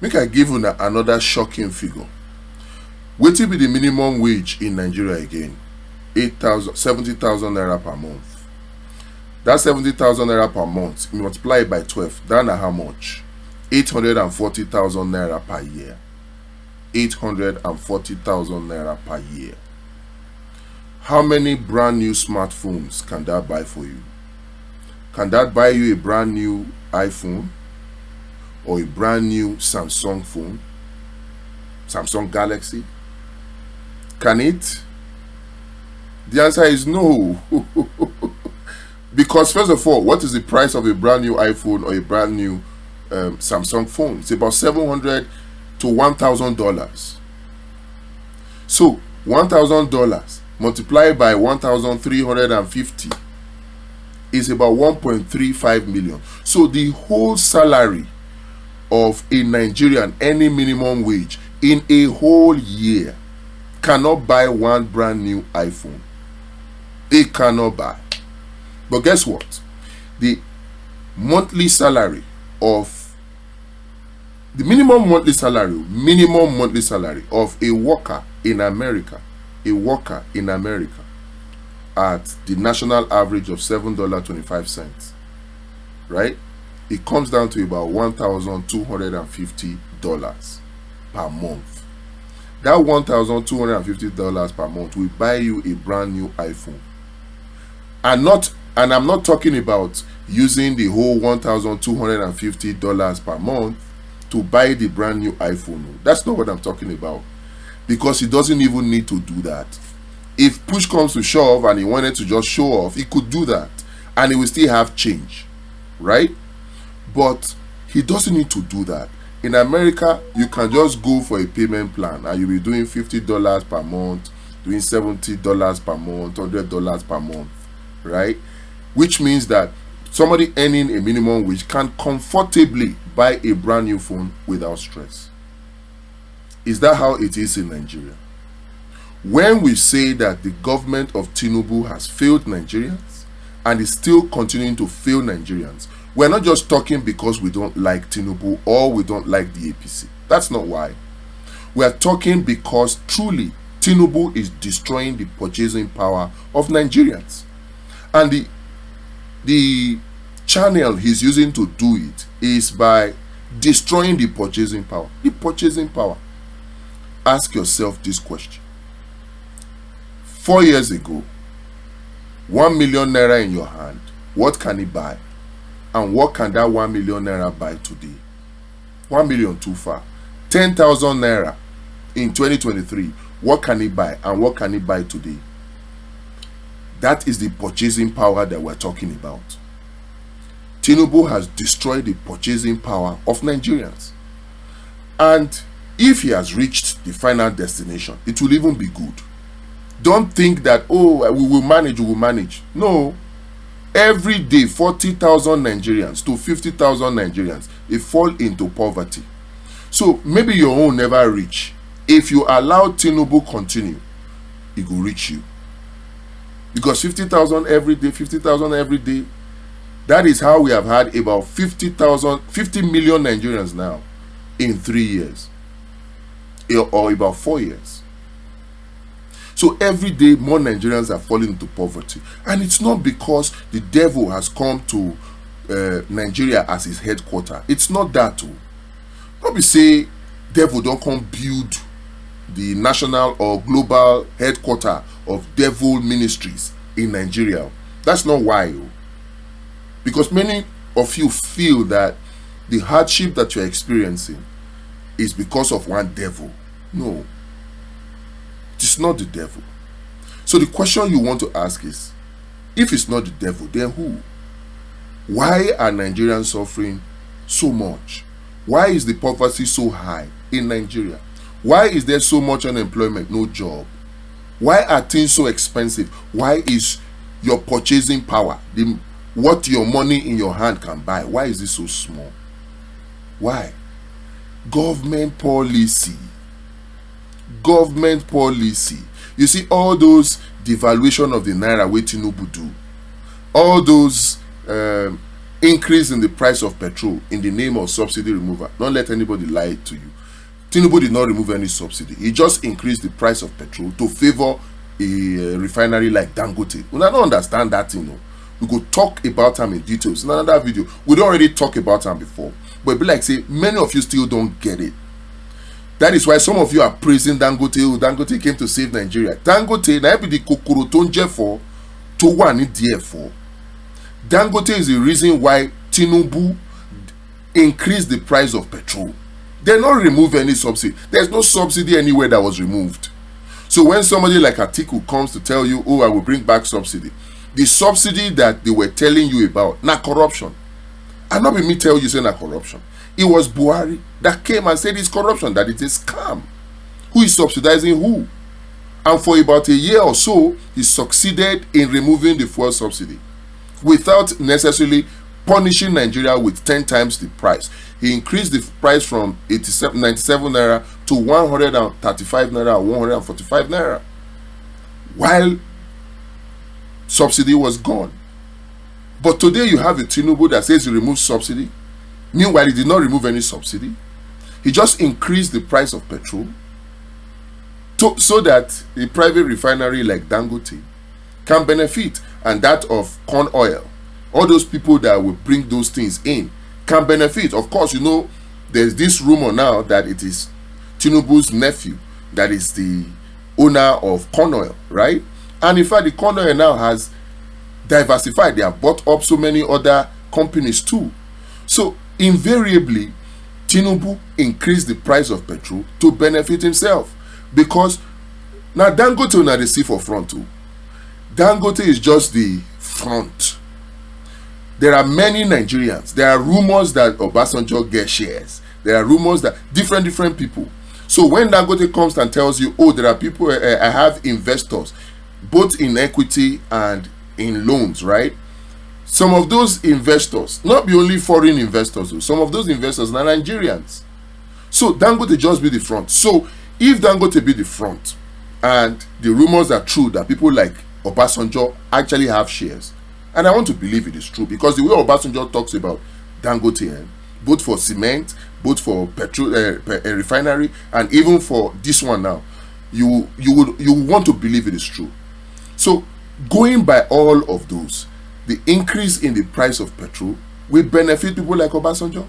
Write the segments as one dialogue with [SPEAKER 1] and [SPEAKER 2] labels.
[SPEAKER 1] Make I give you another shocking figure. Wetin be the minimum wage in Nigeria again? 70,000 naira per month. That 70,000 naira per month, multiply it by 12, that na how much? 840,000 naira per year. 840,000 naira per year. How many brand new smartphones can that buy for you? Can that buy you a brand new iPhone or a brand new Samsung phone? Samsung Galaxy? Can it? The answer is no. Because first of all, what is the price of a brand new iPhone or a brand new Samsung phone? It's about $700 to $1,000. So $1,000 multiplied by 1,350 is about 1.35 million. So the whole salary of a Nigerian, any minimum wage in a whole year, cannot buy one brand new iPhone. They cannot buy. But guess what? The monthly salary of the minimum monthly salary of a worker in America, at the national average of $7.25, right? It comes down to about $1,250 per month. That $1,250 per month will buy you a brand new iPhone. And I'm not talking about using the whole $1,250 per month to buy the brand new iPhone. That's not what I'm talking about. Because he doesn't even need to do that. If push comes to shove and he wanted to just show off, he could do that. And he will still have change. Right? But he doesn't need to do that. In America, you can just go for a payment plan and you'll be doing $50 per month, doing $70 per month, $100 per month, right? Which means that somebody earning a minimum wage can comfortably buy a brand new phone without stress. Is that how it is in Nigeria? When we say that the government of Tinubu has failed Nigerians and is still continuing to fail Nigerians, we're not just talking because we don't like Tinubu or we don't like the APC. That's not why. We are talking because truly Tinubu is destroying the purchasing power of Nigerians. And the channel he's using to do it is by destroying the purchasing power. The purchasing power. Ask yourself this question. 4 years ago, 1 million naira in your hand, what can it buy? And what can that 1 million naira buy today? 1 million too far. 10,000 naira in 2023, what can it buy? And what can it buy today? That is the purchasing power that we're talking about. Tinubu has destroyed the purchasing power of Nigerians. And if he has reached the final destination, it will even be good. Don't think that, oh, we will manage. No. Every day, 40,000 Nigerians to 50,000 Nigerians, they fall into poverty. So maybe your own never reach. If you allow Tinubu continue, it will reach you. Because 50,000 every day, 50,000 every day, that is how we have had about 50 million Nigerians now in 3 years. Or about 4 years. So every day more Nigerians are falling into poverty. And it's not because the devil has come to Nigeria as his headquarters. It's not that too. Not be say devil don't come build the national or global headquarters of devil ministries in Nigeria. That's not why. Because many of you feel that the hardship that you're experiencing is because of one devil. No. It's not the devil. So the question you want to ask is, if it's not the devil, then who? Why are Nigerians suffering so much? Why is the poverty so high in Nigeria? Why is there so much unemployment, no job? Why are things so expensive? Why is your purchasing power, what your money in your hand can buy, why is it so small? Why? Government policy. Government policy. You see, all those devaluation of the naira wey Tinubu do, all those increase in the price of petrol in the name of subsidy removal. Don't let anybody lie to you. Tinubu did not remove any subsidy. He just increased the price of petrol to favor a refinery like Dangote. We don't understand that, you know. We go talk about them in details in another video. We don't already talk about them before, but it be like say many of you still don't get it. That is why some of you are praising Dangote. Oh, Dangote came to save Nigeria. Dangote na be the kokoro tonje for to one in there for. Dangote is the reason why Tinubu increased the price of petrol. They not remove any subsidy. There's no subsidy anywhere that was removed. So when somebody like Atiku comes to tell you, oh, I will bring back subsidy, the subsidy that they were telling you about, na corruption. And not be me tell you say na corruption. It was Buhari that came and said it's corruption, that it is scam. Who is subsidizing who? And for about a year or so, he succeeded in removing the fuel subsidy without necessarily punishing Nigeria with 10 times the price. He increased the price from 97 naira to 135 naira or 145 naira, while subsidy was gone. But today you have a Tinubu that says he removed subsidy. Meanwhile, he did not remove any subsidy. He just increased the price of petrol so that a private refinery like Dangote can benefit, and that of corn oil. All those people that will bring those things in can benefit. Of course, you know, there's this rumor now that it is Tinubu's nephew that is the owner of corn oil, right? And in fact, the corn oil now has diversified. They have bought up so many other companies too. So invariably, Tinubu increased the price of petrol to benefit himself, because now Dangote na the see for front too. Dangote is just the front. There are many Nigerians. There are rumors that Obasanjo get shares. There are rumors that different people. So when Dangote comes and tells you, oh, there are people, I have investors, both in equity and in loans, right? Some of those investors, not be only foreign investors, some of those investors are Nigerians. So Dangote just be the front. So if Dangote be the front, and the rumors are true that people like Obasanjo actually have shares, and I want to believe it is true, because the way Obasanjo talks about Dangote, both for cement, both for petrol refinery, and even for this one now, you want to believe it is true. So going by all of those, the increase in the price of petrol will benefit people like Obasanjo,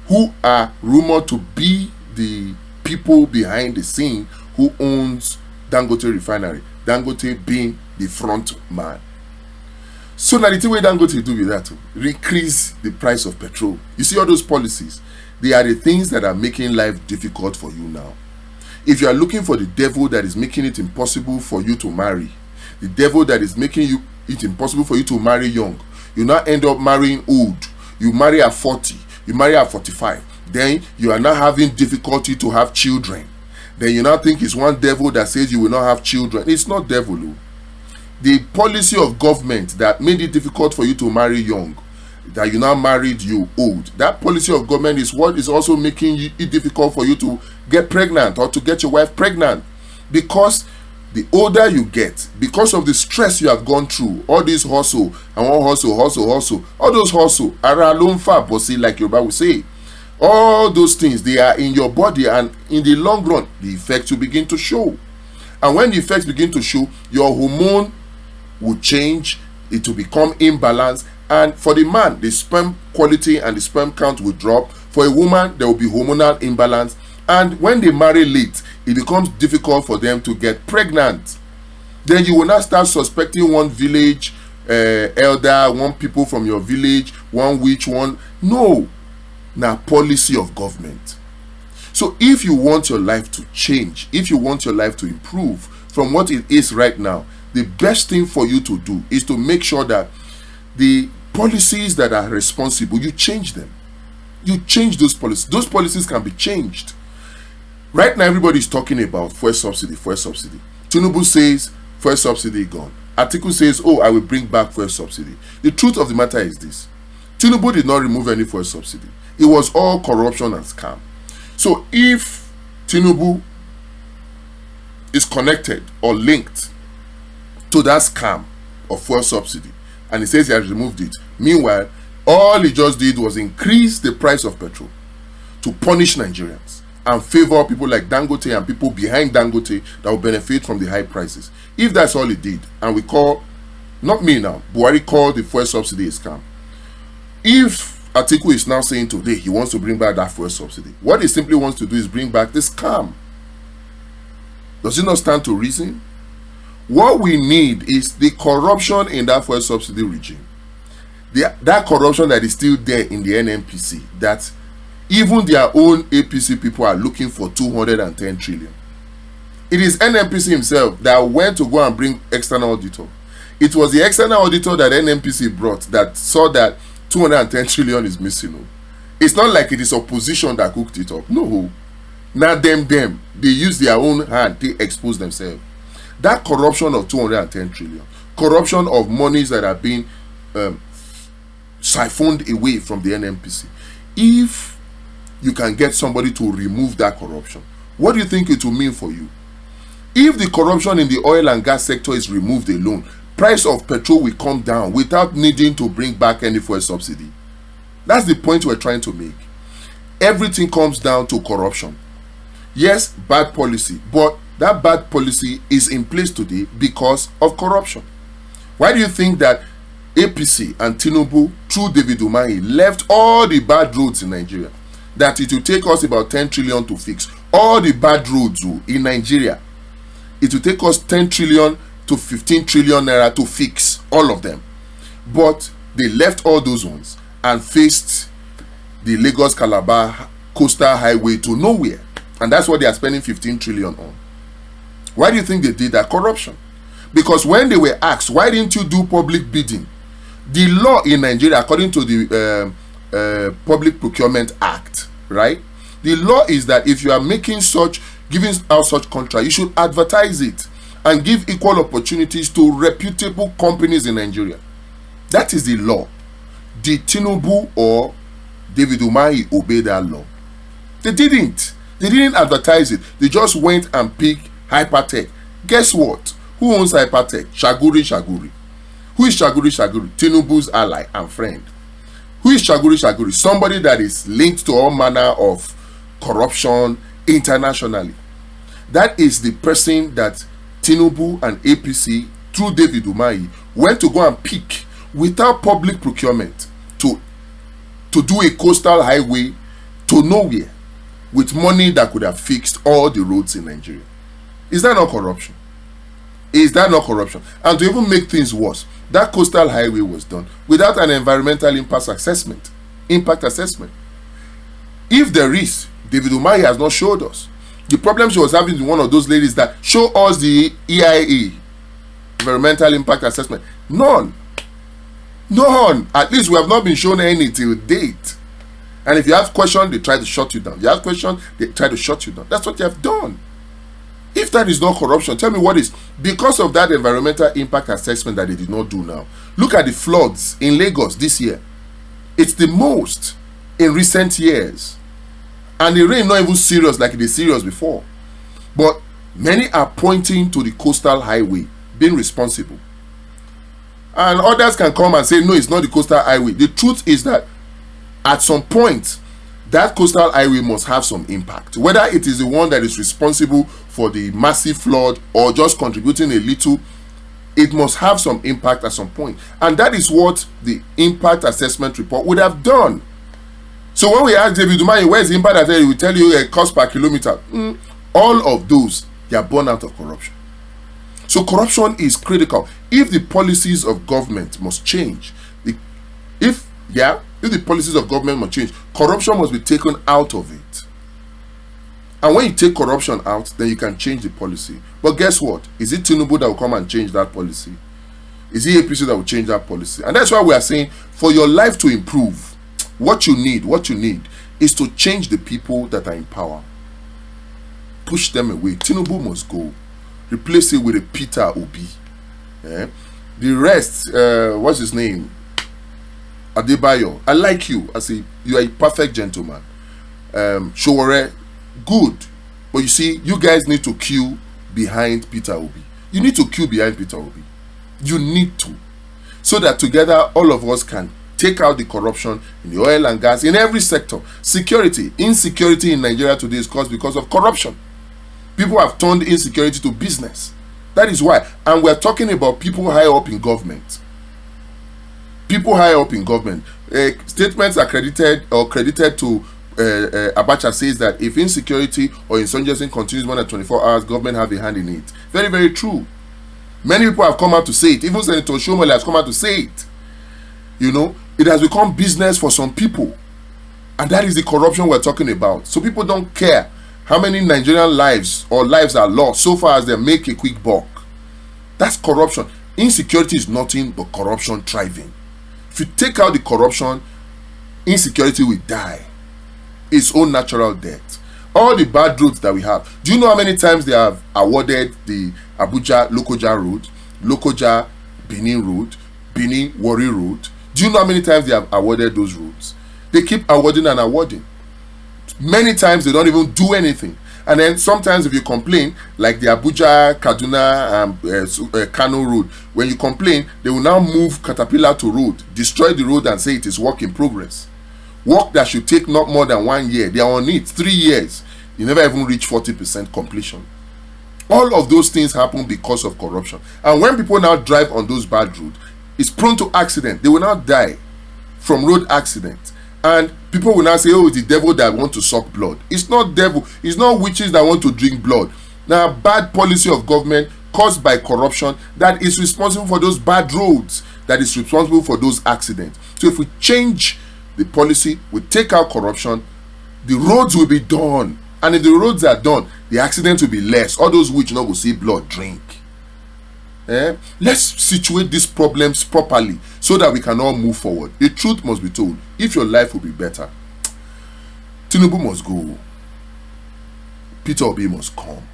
[SPEAKER 1] who are rumored to be the people behind the scene who owns Dangote refinery, Dangote being the front man. So now the thing way Dangote do with that, increase the price of petrol. You see all those policies, they are the things that are making life difficult for you now. If you are looking for the devil that is making it impossible for you to marry, the devil that is making it impossible for you to marry young, you now end up marrying old. You marry at 40, you marry at 45, then you are now having difficulty to have children. Then you now think it's one devil that says you will not have children. It's not devil. The policy of government that made it difficult for you to marry young, that you now married you old, that policy of government is what is also making it difficult for you to get pregnant or to get your wife pregnant. Because the older you get, because of the stress you have gone through, all this hustle and one hustle, all those hustle are alone far bossy, like Yoruba will say. All those things, they are in your body, and in the long run, the effects will begin to show. And when the effects begin to show, your hormone will change, it will become imbalanced, and for the man, the sperm quality and the sperm count will drop. For a woman, there will be hormonal imbalance, and when they marry late, it becomes difficult for them to get pregnant. Then you will not start suspecting one village elder, one people from your village, one witch, one. No, now policy of government. So if you want your life to change, if you want your life to improve from what it is right now, the best thing for you to do is to make sure that the policies that are responsible, you change them. You change those policies. Those policies can be changed. Right now, everybody is talking about fuel subsidy, fuel subsidy. Tinubu says fuel subsidy gone. Atiku says, oh, I will bring back fuel subsidy. The truth of the matter is this: Tinubu did not remove any fuel subsidy. It was all corruption and scam. So if Tinubu is connected or linked to that scam of fuel subsidy, and he says he has removed it, meanwhile All he just did was increase the price of petrol to punish Nigerians and favor people like Dangote and people behind Dangote that will benefit from the high prices. If that's all he did, and we call, not me now, Buhari called the fuel subsidy a scam. If Atiku is now saying today he wants to bring back that fuel subsidy, what he simply wants to do is bring back the scam. Does it not stand to reason? What we need is the corruption in that fuel subsidy regime. That corruption that is still there in the NNPC, that even their own APC people are looking for 210 trillion. It is NNPC himself that went to go and bring external auditor. It was the external auditor that NNPC brought that saw that 210 trillion is missing. It's not like it is opposition that cooked it up. No. Now them. They use their own hand to expose themselves. That corruption of 210 trillion, corruption of monies that are being siphoned away from the NNPC. If you can get somebody to remove that corruption, what do you think it will mean for you? If the corruption in the oil and gas sector is removed alone, price of petrol will come down without needing to bring back any fuel subsidy. That's the point we're trying to make. Everything comes down to corruption. Yes, bad policy, but that bad policy is in place today because of corruption. Why do you think that APC and Tinubu, through David Umahi, left all the bad roads in Nigeria? That it will take us about 10 trillion to fix all the bad roads in Nigeria. It will take us 10 trillion to 15 trillion naira to fix all of them. But they left all those ones and faced the Lagos-Calabar coastal highway to nowhere. And that's what they are spending 15 trillion on. Why do you think they did that? Corruption. Because when they were asked, why didn't you do public bidding? The law in Nigeria, according to the Public Procurement Act, right? The law is that if you are making such, giving out such contract, you should advertise it and give equal opportunities to reputable companies in Nigeria. That is the law. Did Tinubu or David Umahi obey that law? They didn't. They didn't advertise it. They just went and picked Hypertech. Guess what? Who owns Hypertech? Shaguri. Who is Shaguri? Tinubu's ally and friend. Who is Shaguri? Somebody that is linked to all manner of corruption internationally. That is the person that Tinubu and APC, through David Umahi, went to go and pick without public procurement to do a coastal highway to nowhere with money that could have fixed all the roads in Nigeria. Is that not corruption? Is that not corruption? And to even make things worse, that coastal highway was done without an environmental impact assessment. If there is, David Umahi has not showed us. The problem she was having with one of those ladies that show us the EIA, environmental impact assessment. None. At least we have not been shown any till date. And if you have questions, they try to shut you down. You have questions, they try to shut you down. That's what you have done. If that is not corruption, tell me what is. Because of that environmental impact assessment that they did not do now. Look at the floods in Lagos this year. It's the most in recent years. And the rain not even serious like it is serious before. But many are pointing to the coastal highway being responsible. And others can come and say, no, it's not the coastal highway. The truth is that at some point, that coastal highway must have some impact. Whether it is the one that is responsible for the massive flood or just contributing a little, it must have some impact at some point. And that is what the impact assessment report would have done. So when we ask David Umahi, where is the impact assessment, he will tell you a cost per kilometer. All of those, they are born out of corruption. So corruption is critical. If the policies of government must change, if the policies of government must change, corruption must be taken out of it. And when you take corruption out, then you can change the policy. But guess what? Is it Tinubu that will come and change that policy? Is it APC that will change that policy? And that's why we are saying, for your life to improve, what you need is to change the people that are in power. Push them away. Tinubu must go. Replace it with a Peter Obi. The rest, what's his name? Adebayo. I like you. You are a perfect gentleman. Showore, good. But you see, you guys need to queue behind Peter Obi. You need to queue behind Peter Obi. You need to. So that together, all of us can take out the corruption in the oil and gas, in every sector. Security, insecurity in Nigeria today is caused because of corruption. People have turned insecurity to business. That is why. And we're talking about people high up in government. People high up in government. Statements are credited to Abacha says that if insecurity or insurgency continues more than 24 hours, government have a hand in it. Very, very true. Many people have come out to say it. Even Senator Shomole has come out to say it. You know, it has become business for some people. And that is the corruption we're talking about. So people don't care how many Nigerian lives or lives are lost so far as they make a quick buck. That's corruption. Insecurity is nothing but corruption thriving. If you take out the corruption, insecurity will die its own natural death. All the bad roads that we have. Do you know how many times they have awarded the Abuja Lokoja Road, Lokoja Benin Road, Benin Warri Road? Do you know how many times they have awarded those roads? They keep awarding and awarding. Many times they don't even do anything. And then sometimes if you complain, like the Abuja Kaduna Kano Road, when you complain, they will now move Caterpillar to road, destroy the road and say it is work in progress. Work that should take not more than 1 year. They are on it 3 years. You never even reach 40% completion. All of those things happen because of corruption. And when people now drive on those bad roads, it's prone to accident. They will now die from road accident. And people will now say, oh, it's the devil that want to suck blood. It's not devil. It's not witches that want to drink blood. Now, bad policy of government caused by corruption that is responsible for those bad roads, that is responsible for those accidents. So if we change the policy, we take out corruption, the roads will be done. And if the roads are done, the accidents will be less. All those which not will see blood drink. Let's situate these problems properly so that we can all move forward. The truth must be told. If your life will be better, Tinubu must go. Peter Obi must come.